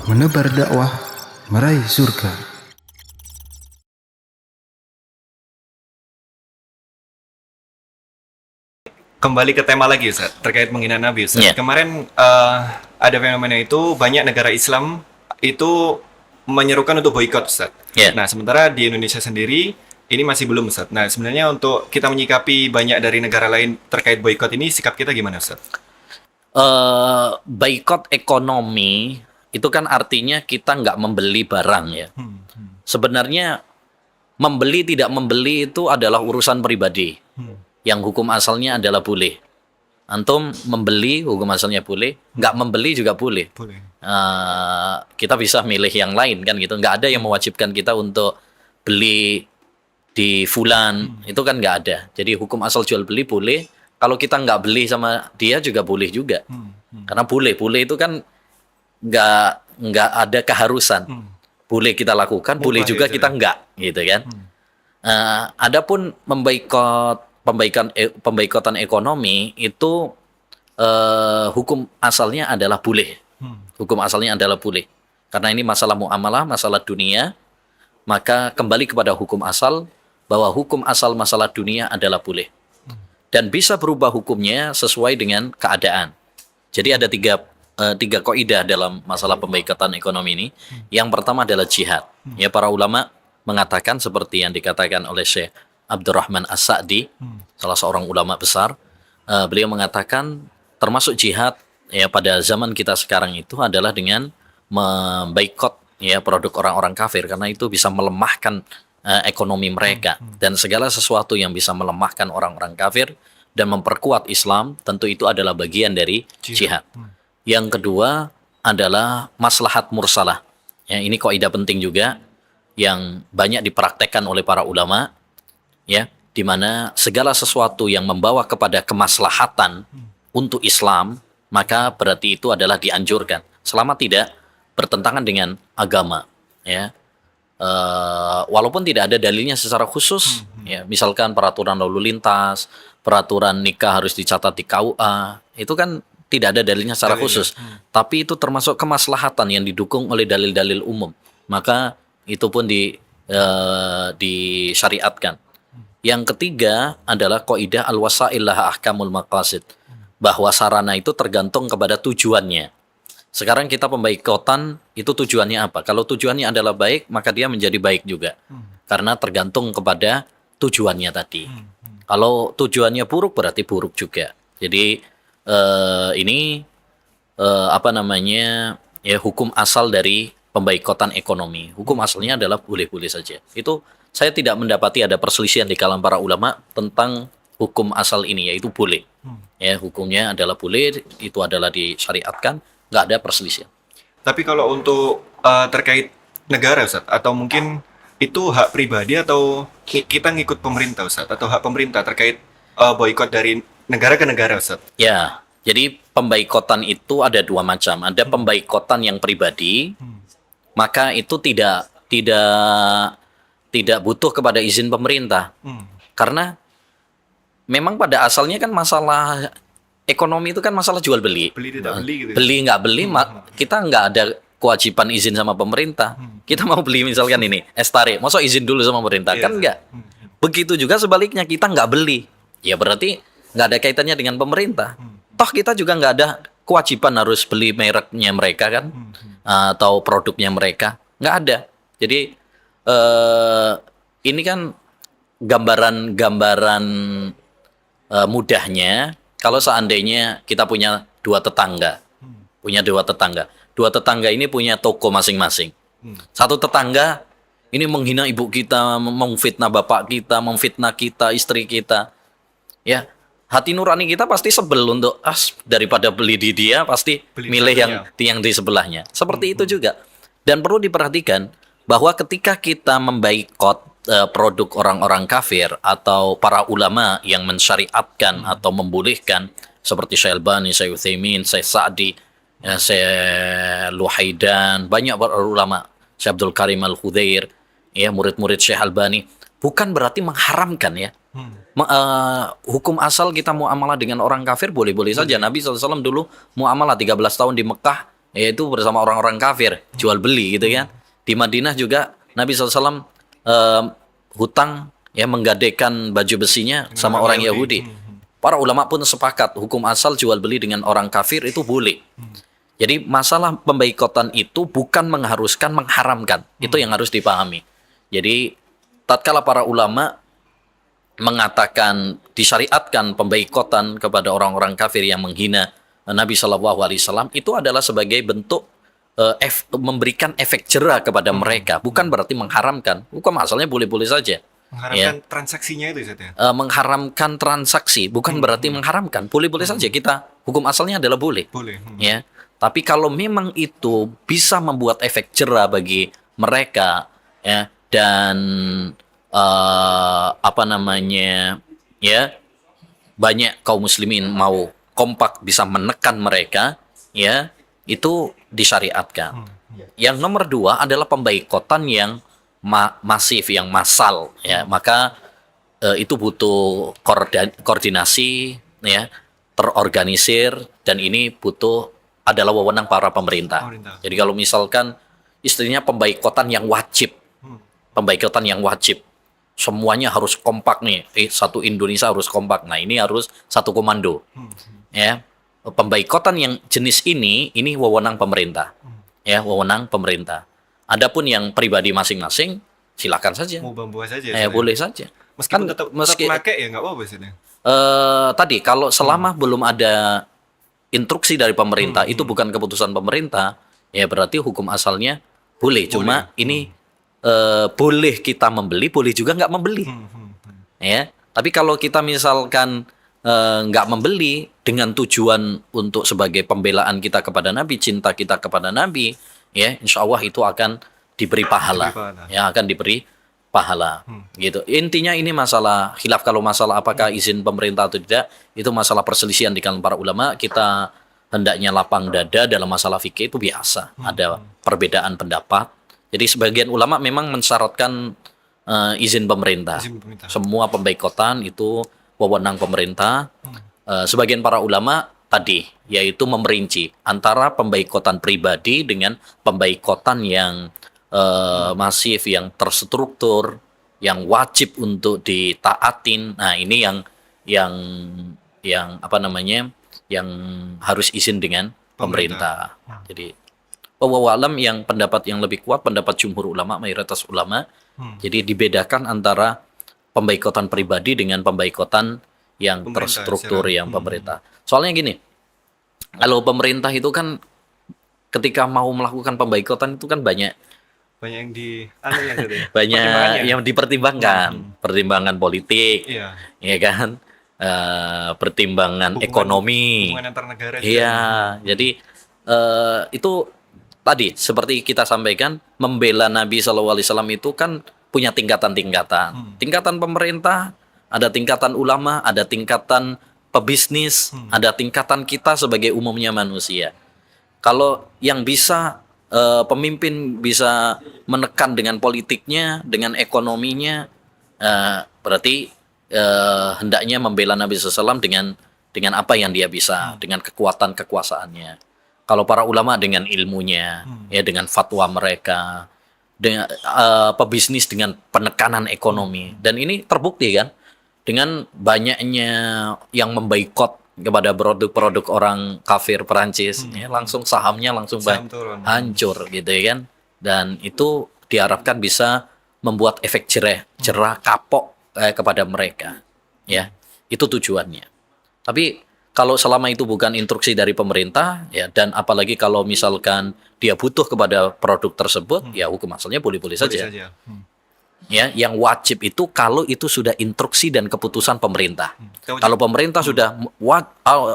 Menebar dakwah, meraih surga. Kembali ke tema lagi Ustaz, terkait penghinaan Nabi Ustaz. Ya. Kemarin ada fenomena itu, banyak negara Islam itu menyerukan untuk boikot Ustaz. Ya. Nah, sementara di Indonesia sendiri ini masih belum Ustaz. Nah, sebenarnya untuk kita menyikapi banyak dari negara lain terkait boikot ini, sikap kita gimana Ustaz? Boikot ekonomi itu kan artinya kita nggak membeli barang ya. Sebenarnya membeli tidak membeli itu adalah urusan pribadi. Yang hukum asalnya adalah boleh. Antum membeli hukum asalnya boleh, nggak membeli juga boleh. Boleh. Kita bisa milih yang lain kan gitu. Nggak ada yang mewajibkan kita untuk beli di fulan, itu kan nggak ada. Jadi hukum asal jual beli boleh. Kalau kita nggak beli sama dia juga boleh juga. Karena boleh itu kan nggak ada keharusan. Boleh kita lakukan, boleh juga kita nggak, gitu kan. Adapun pemboikotan ekonomi itu hukum asalnya adalah boleh. Hukum asalnya adalah boleh. Karena ini masalah muamalah, masalah dunia, maka kembali kepada hukum asal, bahwa hukum asal masalah dunia adalah boleh. Dan bisa berubah hukumnya sesuai dengan keadaan. Jadi ada tiga kaidah dalam masalah pemboikotan ekonomi ini. Yang pertama adalah jihad. Ya, para ulama mengatakan seperti yang dikatakan oleh Syekh Abdurrahman As-Sa'di, salah seorang ulama besar. Beliau mengatakan termasuk jihad ya pada zaman kita sekarang itu adalah dengan memboikot ya produk orang-orang kafir, karena itu bisa melemahkan ekonomi mereka, dan segala sesuatu yang bisa melemahkan orang-orang kafir dan memperkuat Islam, tentu itu adalah bagian dari jihad. Yang kedua adalah maslahat mursalah. Ya, ini kaidah penting juga yang banyak dipraktekkan oleh para ulama, ya, di mana segala sesuatu yang membawa kepada kemaslahatan untuk Islam, maka berarti itu adalah dianjurkan selama tidak bertentangan dengan agama, ya. Walaupun tidak ada dalilnya secara khusus, ya, misalkan peraturan lalu lintas, peraturan nikah harus dicatat di KUA, itu kan tidak ada dalilnya secara khusus, tapi itu termasuk kemaslahatan yang didukung oleh dalil-dalil umum, maka itu pun disyariatkan. Yang ketiga adalah kaidah al-wasail laha ahkamul maqasid, bahwa sarana itu tergantung kepada tujuannya. Sekarang kita pemboikotan itu tujuannya apa? Kalau tujuannya adalah baik, maka dia menjadi baik juga. Karena tergantung kepada tujuannya tadi. Kalau tujuannya buruk, berarti buruk juga. Jadi ini ya, hukum asal dari pemboikotan ekonomi. Hukum asalnya adalah boleh-boleh saja. Itu saya tidak mendapati ada perselisihan di kalangan para ulama tentang hukum asal ini, yaitu boleh. Ya, hukumnya adalah boleh, itu adalah disyariatkan. Nggak ada perselisihan. Tapi kalau untuk terkait negara Ustaz, atau mungkin itu hak pribadi atau kita ngikut pemerintah Ustaz, atau hak pemerintah terkait boikot dari negara ke negara Ustaz? Ya, jadi pemboikotan itu ada dua macam. Ada pemboikotan yang pribadi, maka itu tidak butuh kepada izin pemerintah. Karena memang pada asalnya kan masalah ekonomi itu kan masalah jual beli. Beli tidak beli gitu. Beli nggak beli, kita nggak ada kewajiban izin sama pemerintah. Kita mau beli misalkan ini es tarik, masa izin dulu sama pemerintah? Kan nggak. Begitu juga sebaliknya, kita nggak beli, ya berarti nggak ada kaitannya dengan pemerintah. Toh kita juga nggak ada kewajiban harus beli mereknya mereka kan, atau produknya mereka, nggak ada. Jadi ini kan gambaran mudahnya. Kalau seandainya kita punya dua tetangga, dua tetangga ini punya toko masing-masing. Satu tetangga ini menghina ibu kita, memfitnah bapak kita, memfitnah kita, istri kita. Ya, hati nurani kita pasti sebel untuk daripada beli di dia, pasti milih yang di sebelahnya. Seperti itu juga. Dan perlu diperhatikan bahwa ketika kita memboikot produk orang-orang kafir atau para ulama yang mensyariatkan atau membolehkan seperti Syekh Albani, Syekh Utsaimin, Syekh Sa'di, Syekh Luhaidan, banyak ulama, Syekh Abdul Karim Al-Khudair, ya, murid-murid Syekh Albani, bukan berarti mengharamkan ya. hukum asal kita muamalah dengan orang kafir boleh-boleh saja. Nabi SAW dulu muamalah 13 tahun di Mekah, yaitu bersama orang-orang kafir, jual beli gitu kan. Di Madinah juga Nabi SAW hutang, ya, menggadaikan baju besinya sama orang Yahudi. Para ulama pun sepakat hukum asal jual beli dengan orang kafir itu boleh. Jadi masalah pembaikotan itu bukan mengharuskan, mengharamkan. Itu yang harus dipahami. Jadi tatkala para ulama mengatakan disyariatkan pembaikotan kepada orang-orang kafir yang menghina Nabi Shallallahu Alaihi Wasallam, itu adalah sebagai bentuk memberikan efek jera kepada mereka, bukan berarti mengharamkan. Hukum asalnya boleh-boleh saja. Mengharamkan transaksinya itu, Ustaz, ya? Mengharamkan transaksi bukan berarti mengharamkan, boleh-boleh saja. Kita hukum asalnya adalah boleh. Boleh. Ya, tapi kalau memang itu bisa membuat efek jera bagi mereka, ya, dan apa namanya, ya, banyak kaum muslimin mau kompak bisa menekan mereka, ya, itu disyariatkan. Yang nomor 2 adalah pembaikotan yang masif, yang massal, ya, maka itu butuh koordinasi, ya, terorganisir, dan ini butuh adalah wewenang para pemerintah. Jadi kalau misalkan istrinya pembaikotan yang wajib, semuanya harus kompak nih, satu Indonesia harus kompak. Nah, ini harus satu komando. Ya, pembaikotan yang jenis ini wewenang pemerintah. Ya, wewenang pemerintah. Adapun yang pribadi masing-masing, silakan saja. Mau bambu saja. Boleh saja. Meskipun Kan, tetap meski pakai ya nggak apa-apa sih. tadi kalau selama belum ada instruksi dari pemerintah, itu bukan keputusan pemerintah, ya berarti hukum asalnya boleh. Cuma ini boleh kita membeli, boleh juga nggak membeli. Ya, tapi kalau kita misalkan nggak membeli dengan tujuan untuk sebagai pembelaan kita kepada Nabi, cinta kita kepada Nabi, ya, insya Allah itu akan diberi pahala. Ya, akan diberi pahala. Gitu. Intinya ini masalah khilaf. Kalau masalah apakah izin pemerintah atau tidak, itu masalah perselisihan di kalangan para ulama. Kita hendaknya lapang dada dalam masalah fikih, itu biasa. Ada perbedaan pendapat. Jadi sebagian ulama memang mensyaratkan izin pemerintah. Semua pembaikotan itu wewenang pemerintah. Sebagian para ulama tadi yaitu memerinci antara pembaikotan pribadi dengan pembaikotan yang masif, yang terstruktur, yang wajib untuk ditaatin. Nah, ini yang apa namanya, yang harus izin dengan pemerintah. Jadi wallahu alam, yang pendapat yang lebih kuat pendapat jumhur ulama, mayoritas ulama. Jadi dibedakan antara pembaikotan pribadi dengan pembaikotan yang terstruktur, yang pemerintah. Soalnya gini, kalau pemerintah itu kan ketika mau melakukan pembaikotan itu kan banyak yang banyak yang dipertimbangkan, pertimbangan politik, ya kan, pertimbangan ekonomi, hubungan antar negara. Iya, jadi itu tadi seperti kita sampaikan, membela Nabi SAW itu kan punya tingkatan-tingkatan. Tingkatan pemerintah, ada tingkatan ulama, ada tingkatan pebisnis, ada tingkatan kita sebagai umumnya manusia. Kalau yang bisa pemimpin bisa menekan dengan politiknya, dengan ekonominya, berarti hendaknya membela Nabi SAW dengan apa yang dia bisa, dengan kekuatan kekuasaannya. Kalau para ulama dengan ilmunya, ya, dengan fatwa mereka, dengan pebisnis dengan penekanan ekonomi. Dan ini terbukti kan dengan banyaknya yang memboikot kepada produk-produk orang kafir Perancis, ya, langsung sahamnya langsung hancur gitu ya kan. Dan itu diharapkan bisa membuat efek jerah kapok kepada mereka, ya, itu tujuannya. Tapi kalau selama itu bukan instruksi dari pemerintah, ya, dan apalagi kalau misalkan dia butuh kepada produk tersebut, ya hukum asalnya boleh-boleh saja. Ya, yang wajib itu kalau itu sudah instruksi dan keputusan pemerintah. Kalau pemerintah sudah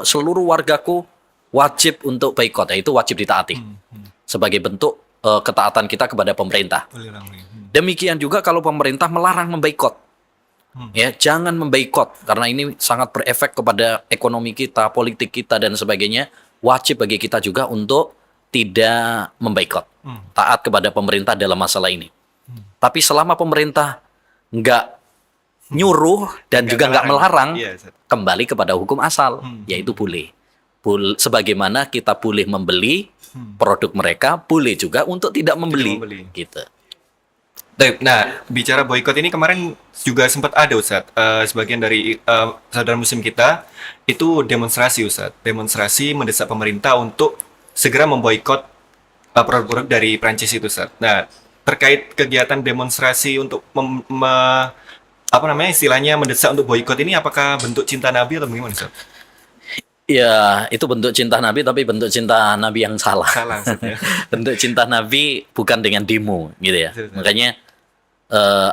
seluruh wargaku wajib untuk boikot, ya, itu wajib ditaati sebagai bentuk ketaatan kita kepada pemerintah. Demikian juga kalau pemerintah melarang memboikot, ya, jangan memboikot karena ini sangat berefek kepada ekonomi kita, politik kita dan sebagainya. Wajib bagi kita juga untuk tidak memboikot, taat kepada pemerintah dalam masalah ini. Tapi selama pemerintah nggak nyuruh dan juga nggak melarang, Iya, Ustaz. kembali kepada hukum asal, yaitu boleh. Sebagaimana kita boleh membeli produk mereka, boleh juga untuk tidak membeli. membeli. Gitu. Baik, nah bicara boykot ini kemarin juga sempat ada Ustadz, sebagian dari saudara muslim kita itu demonstrasi Ustadz, demonstrasi mendesak pemerintah untuk segera memboikot produk-produk dari Prancis itu Ustadz. Nah, terkait kegiatan demonstrasi untuk apa namanya istilahnya mendesak untuk boykot ini apakah bentuk cinta Nabi atau bagaimana Ustadz? Ya, itu bentuk cinta Nabi, tapi bentuk cinta Nabi yang salah. Salah Ustadz ya. Bentuk cinta Nabi bukan dengan demo, gitu ya. Betul. Makanya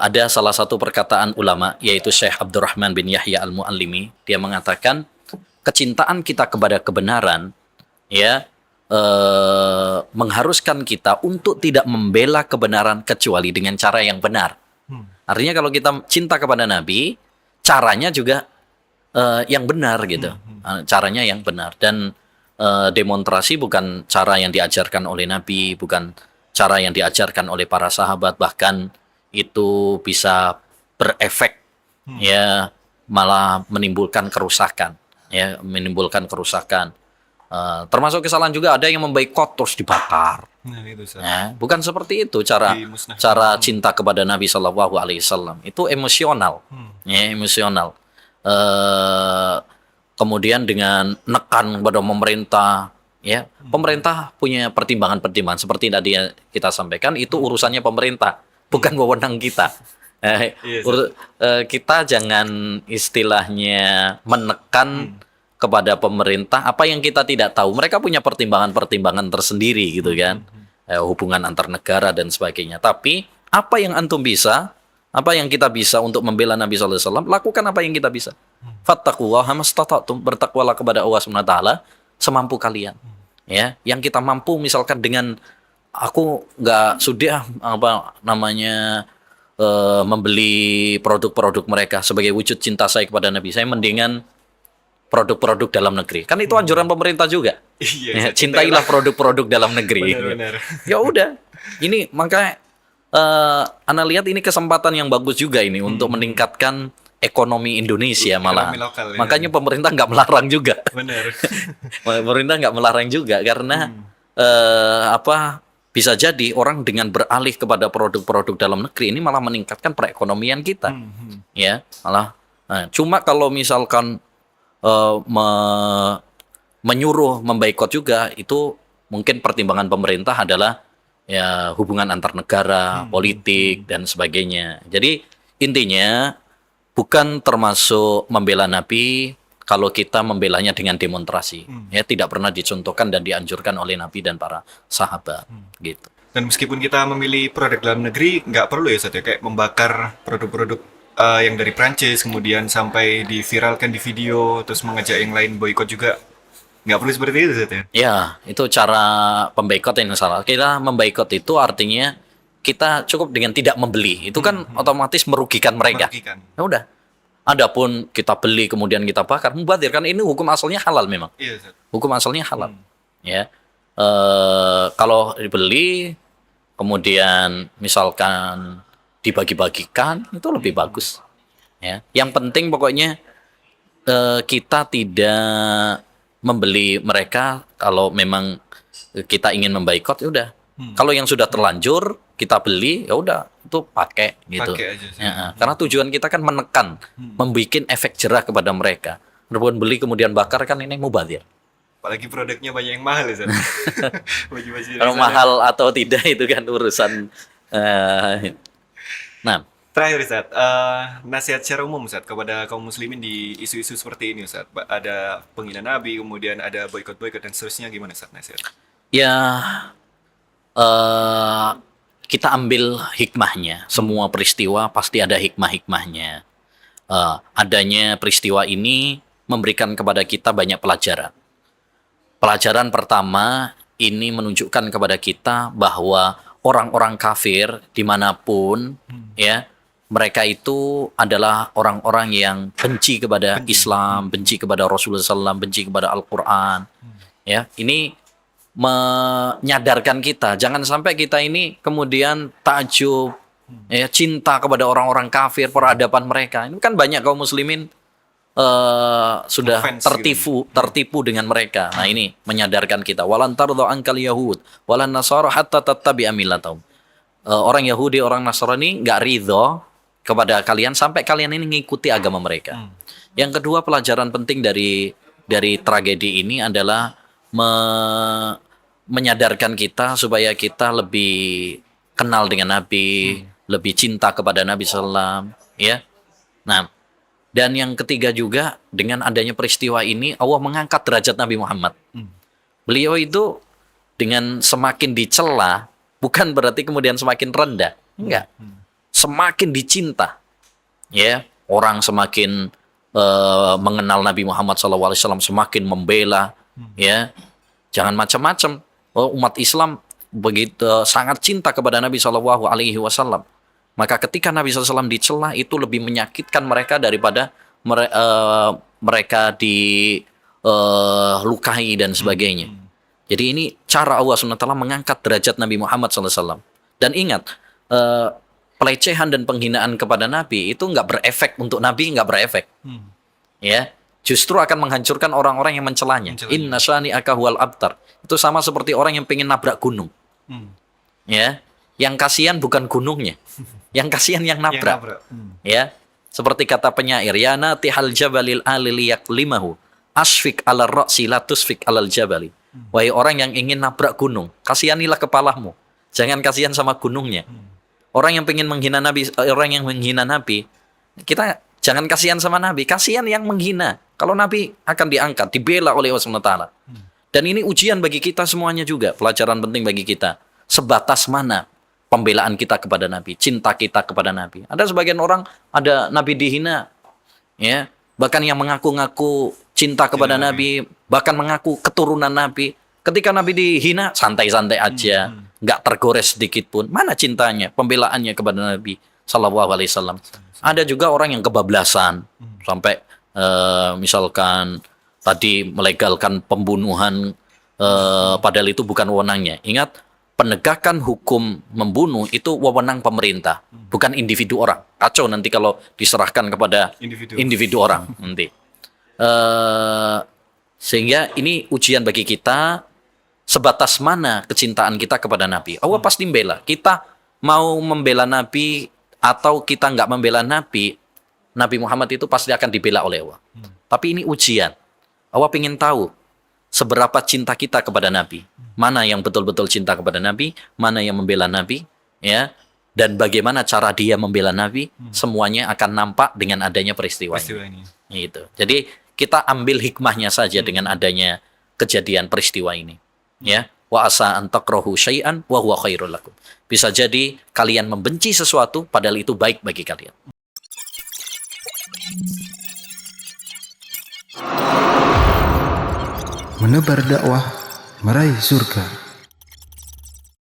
ada salah satu perkataan ulama, yaitu Syekh Abdurrahman bin Yahya Al-Muallimi. Dia mengatakan, kecintaan kita kepada kebenaran, ya, mengharuskan kita untuk tidak membela kebenaran kecuali dengan cara yang benar. Artinya kalau kita cinta kepada Nabi, caranya juga yang benar gitu. Caranya yang benar. Dan demonstrasi bukan cara yang diajarkan oleh Nabi, bukan cara yang diajarkan oleh para sahabat, bahkan itu bisa berefek ya, malah menimbulkan kerusakan, ya, menimbulkan kerusakan. Termasuk kesalahan juga ada yang memboikot terus dibakar. Nah, itu Ustadz. Ya, bukan seperti itu cara Dimusnahkan. cinta kepada Nabi Shallallahu Alaihi Wasallam. Itu emosional, ya, emosional. Kemudian dengan nekan kepada pemerintah, ya, pemerintah punya pertimbangan-pertimbangan seperti tadi yang kita sampaikan, itu urusannya pemerintah, bukan wewenang kita. Kita jangan istilahnya menekan kepada pemerintah apa yang kita tidak tahu. Mereka punya pertimbangan-pertimbangan tersendiri gitu kan, hubungan antar negara dan sebagainya. Tapi apa yang antum bisa, apa yang kita bisa untuk membela Nabi SAW, lakukan apa yang kita bisa. Fattaqullaha mastata'tum, bertakwalah kepada Allah SWT semampu kalian. Ya, yang kita mampu misalkan dengan aku nggak sudah apa namanya membeli produk-produk mereka sebagai wujud cinta saya kepada Nabi. Saya mendingan produk-produk dalam negeri. Kan itu anjuran pemerintah juga. Iya, Ya, cintailah produk-produk dalam negeri. Benar-benar. Ya udah. Ini makanya Ana lihat ini kesempatan yang bagus juga ini untuk meningkatkan ekonomi Indonesia malah. Ekonomi lokal, ya. Makanya pemerintah nggak melarang juga. Benar. Pemerintah nggak melarang juga karena bisa jadi orang dengan beralih kepada produk-produk dalam negeri ini malah meningkatkan perekonomian kita. Ya, malah. Nah, cuma kalau misalkan menyuruh memboikot juga, itu mungkin pertimbangan pemerintah adalah ya hubungan antar negara, politik dan sebagainya. Jadi intinya bukan termasuk membela Nabi kalau kita membelanya dengan demonstrasi. Ya, tidak pernah dicontohkan dan dianjurkan oleh Nabi dan para sahabat gitu. Dan meskipun kita memilih produk dalam negeri, nggak perlu ya Ustadz ya, kayak membakar produk-produk yang dari Prancis, kemudian sampai diviralkan di video, terus mengajak yang lain boikot juga. Nggak perlu seperti itu Ustadz ya? Ya, itu cara pemboikot yang salah. Kita memboikot itu artinya kita cukup dengan tidak membeli. Itu kan otomatis merugikan mereka. Merugikan. Ya udah. Adapun kita beli kemudian kita bakar, mubadzir, kan ini hukum asalnya halal memang. Iya Ustadz. Hukum asalnya halal. Ya. Kalau dibeli kemudian misalkan dibagi-bagikan, itu lebih bagus. Ya. Yang penting pokoknya kita tidak membeli mereka kalau memang kita ingin memboikot, ya udah. Kalau yang sudah terlanjur kita beli, ya udah, itu pakai gitu. Pakai aja sih. Ya, karena tujuan kita kan menekan, membuat efek jerah kepada mereka. Berbuat beli kemudian bakar kan ini mubadzir. Apalagi produknya banyak yang mahal ya Ustadz. Baju-baju dari Kalau sana. mahal atau tidak itu kan urusan. Nah, Terakhir Ustadz, nasihat secara umum Ustadz kepada kaum muslimin di isu-isu seperti ini Ustadz. Ada penghinaan Nabi, kemudian ada boikot-boikot dan seterusnya, gimana Ustadz nasihat? ya kita ambil hikmahnya. Semua peristiwa pasti ada hikmah-hikmahnya. Adanya peristiwa ini memberikan kepada kita banyak pelajaran. Pelajaran pertama, ini menunjukkan kepada kita bahwa orang-orang kafir dimanapun, ya, mereka itu adalah orang-orang yang benci kepada Islam, benci kepada Rasulullah SAW, benci kepada Al-Quran. Ya, ini menyadarkan kita, jangan sampai kita ini kemudian takjub, ya, cinta kepada orang-orang kafir, peradaban mereka. Ini kan banyak kaum muslimin sudah Offense tertipu dengan mereka. Nah, ini menyadarkan kita, walan tardha ankal yahud walan nasara hatta tattabi'a millatahum. Orang Yahudi, orang Nasrani nggak ridho kepada kalian sampai kalian ini mengikuti agama mereka. Yang kedua, pelajaran penting dari tragedi ini adalah menyadarkan kita supaya kita lebih kenal dengan Nabi, lebih cinta kepada Nabi SAW, ya. Nah, dan yang ketiga juga, dengan adanya peristiwa ini Allah mengangkat derajat Nabi Muhammad. Beliau itu dengan semakin dicela bukan berarti kemudian semakin rendah, enggak. Semakin dicinta, ya. Orang semakin mengenal Nabi Muhammad SAW, semakin membela, ya. Jangan macam-macam. Umat Islam begitu sangat cinta kepada Nabi SAW. Maka ketika Nabi SAW dicela, itu lebih menyakitkan mereka daripada mereka dilukai dan sebagainya. Jadi ini cara Allah SWT mengangkat derajat Nabi Muhammad SAW. Dan ingat, pelecehan dan penghinaan kepada Nabi itu nggak berefek untuk Nabi, nggak berefek. Ya, justru akan menghancurkan orang-orang yang mencelanya. Inna syani'aka huwal abtar. Itu sama seperti orang yang pengen nabrak gunung. Ya, yang kasihan bukan gunungnya, yang kasihan yang nabrak. Ya, seperti kata penyair, ya natihal jabalil alil yaklimahu asfik ala ra'si la tusfik alal jabali. Wahai orang yang ingin nabrak gunung, kasihanilah kepalamu, jangan kasihan sama gunungnya. Orang yang pengen menghina Nabi, orang yang menghina Nabi, kita jangan kasihan sama Nabi, kasihan yang menghina. Kalau Nabi akan diangkat, dibela oleh Allah SWT. Dan ini ujian bagi kita semuanya juga, pelajaran penting bagi kita. Sebatas mana pembelaan kita kepada Nabi, cinta kita kepada Nabi. Ada sebagian orang, ada Nabi dihina, ya, bahkan yang mengaku-ngaku cinta kepada Nabi, bahkan mengaku keturunan Nabi. Ketika Nabi dihina, santai-santai aja, nggak tergores sedikit pun. Mana cintanya, pembelaannya kepada Nabi Sallallahu Alaihi Wasallam. Ada juga orang yang kebablasan, sampai misalkan tadi melegalkan pembunuhan, padahal itu bukan wewenangnya. Ingat, penegakan hukum membunuh itu wewenang pemerintah, bukan individu orang. Kacau nanti kalau diserahkan kepada individu orang nanti. Sehingga ini ujian bagi kita, sebatas mana kecintaan kita kepada Nabi. Allah pasti membela. Kita mau membela Nabi atau kita nggak membela Nabi, Nabi Muhammad itu pasti akan dibela oleh Allah. Tapi ini ujian. Allah ingin tahu seberapa cinta kita kepada Nabi. Mana yang betul-betul cinta kepada Nabi, mana yang membela Nabi, ya. Dan bagaimana cara dia membela Nabi, semuanya akan nampak dengan adanya peristiwa ini. Gitu. Jadi kita ambil hikmahnya saja dengan adanya kejadian peristiwa ini. Ya, wa asa an takrahu syai'an wa huwa khairul lakum. Bisa jadi kalian membenci sesuatu padahal itu baik bagi kalian. Menebar dakwah, meraih surga.